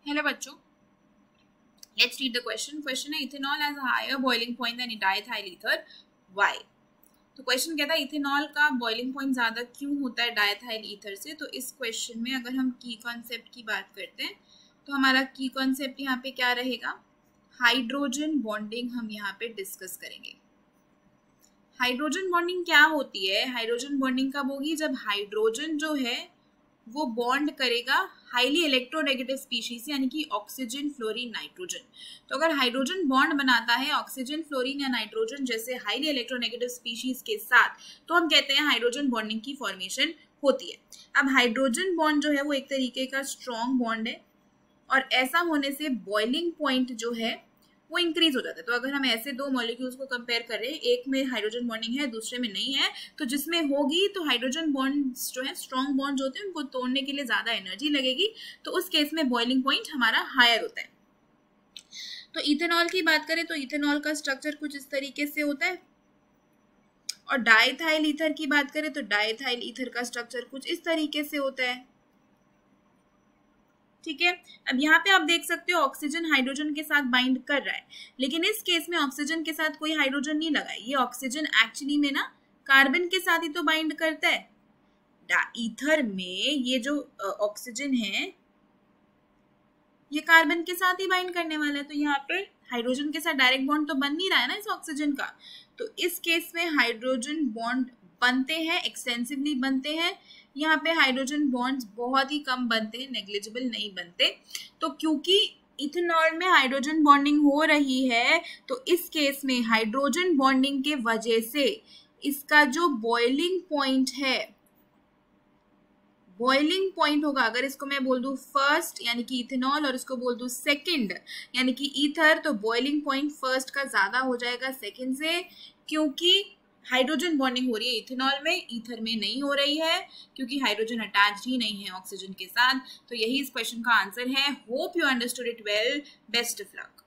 Hello बच्चों, let's read the question. Question है ethanol has a higher boiling point than diethyl ether, why? तो question कहता है ethanol का बॉइलिंग पॉइंट ज़्यादा क्यों होता है डायथाइल ईथर से। तो इस क्वेश्चन में अगर हम की कॉन्सेप्ट की बात करते हैं तो हमारा की कॉन्सेप्ट यहाँ पे क्या रहेगा? हाइड्रोजन बॉन्डिंग हम यहाँ पे डिस्कस करेंगे। हाइड्रोजन बॉन्डिंग क्या होती है? हाइड्रोजन बॉन्डिंग कब होगी? जब हाइड्रोजन जो है वो बॉन्ड करेगा हाईली इलेक्ट्रोनेगेटिव स्पीशीज यानी कि ऑक्सीजन, फ्लोरीन, नाइट्रोजन। तो अगर हाइड्रोजन बॉन्ड बनाता है ऑक्सीजन, फ्लोरीन या नाइट्रोजन जैसे हाईली इलेक्ट्रोनेगेटिव स्पीशीज के साथ, तो हम कहते हैं हाइड्रोजन बॉन्डिंग की फॉर्मेशन होती है। अब हाइड्रोजन बॉन्ड जो है वो एक तरीके का स्ट्रॉन्ग बॉन्ड है और ऐसा होने से बॉइलिंग पॉइंट जो है वो इंक्रीज हो जाता है। तो अगर हम ऐसे दो मॉलिक्यूल्स को कंपेयर करें, एक में हाइड्रोजन बॉन्डिंग है दूसरे में नहीं है, तो जिसमें होगी तो हाइड्रोजन बॉन्ड्स जो है स्ट्रॉन्ग बॉन्ड जो होते हैं उनको तोड़ने के लिए ज्यादा एनर्जी लगेगी, तो उस केस में बॉइलिंग पॉइंट हमारा हायर होता है। तो इथेनॉल की बात करें तो इथेनॉल का स्ट्रक्चर कुछ इस तरीके से होता है और डायथाइल ईथर की बात करें तो डायथाइल ईथर का स्ट्रक्चर कुछ इस तरीके से होता है। ठीक है, अब यहाँ पे आप देख सकते हो ऑक्सीजन हाइड्रोजन के साथ बाइंड कर रहा है, लेकिन इस केस में ऑक्सीजन के साथ कोई हाइड्रोजन नहीं लगा है। ये ऑक्सीजन एक्चुअली में ना कार्बन के साथ ही तो बाइंड करता है। ईथर में ये जो ऑक्सीजन है ये कार्बन के साथ ही बाइंड करने वाला है, तो यहाँ पे हाइड्रोजन के साथ डायरेक्ट बॉन्ड तो बन नहीं रहा है ना इस ऑक्सीजन का। तो इस केस में हाइड्रोजन बॉन्ड बनते हैं, एक्सटेंसिवली बनते हैं। यहाँ पे हाइड्रोजन बॉन्ड्स बहुत ही कम बनते हैं, नेग्लिजिबल नहीं बनते। तो क्योंकि इथेनॉल में हाइड्रोजन बॉन्डिंग हो रही है तो इस केस में हाइड्रोजन बॉन्डिंग के वजह से इसका जो बॉइलिंग पॉइंट है, बॉइलिंग पॉइंट होगा, अगर इसको मैं बोल दूं फर्स्ट यानी कि इथेनॉल और इसको बोल दूं सेकंड यानी कि ईथर, तो बॉइलिंग पॉइंट फर्स्ट का ज्यादा हो जाएगा सेकंड से, क्योंकि हाइड्रोजन बॉन्डिंग हो रही है इथेनॉल में, ईथर में नहीं हो रही है क्योंकि हाइड्रोजन अटैच्ड ही नहीं है ऑक्सीजन के साथ। तो यही इस क्वेश्चन का आंसर है। Hope you understood it well. Best of luck.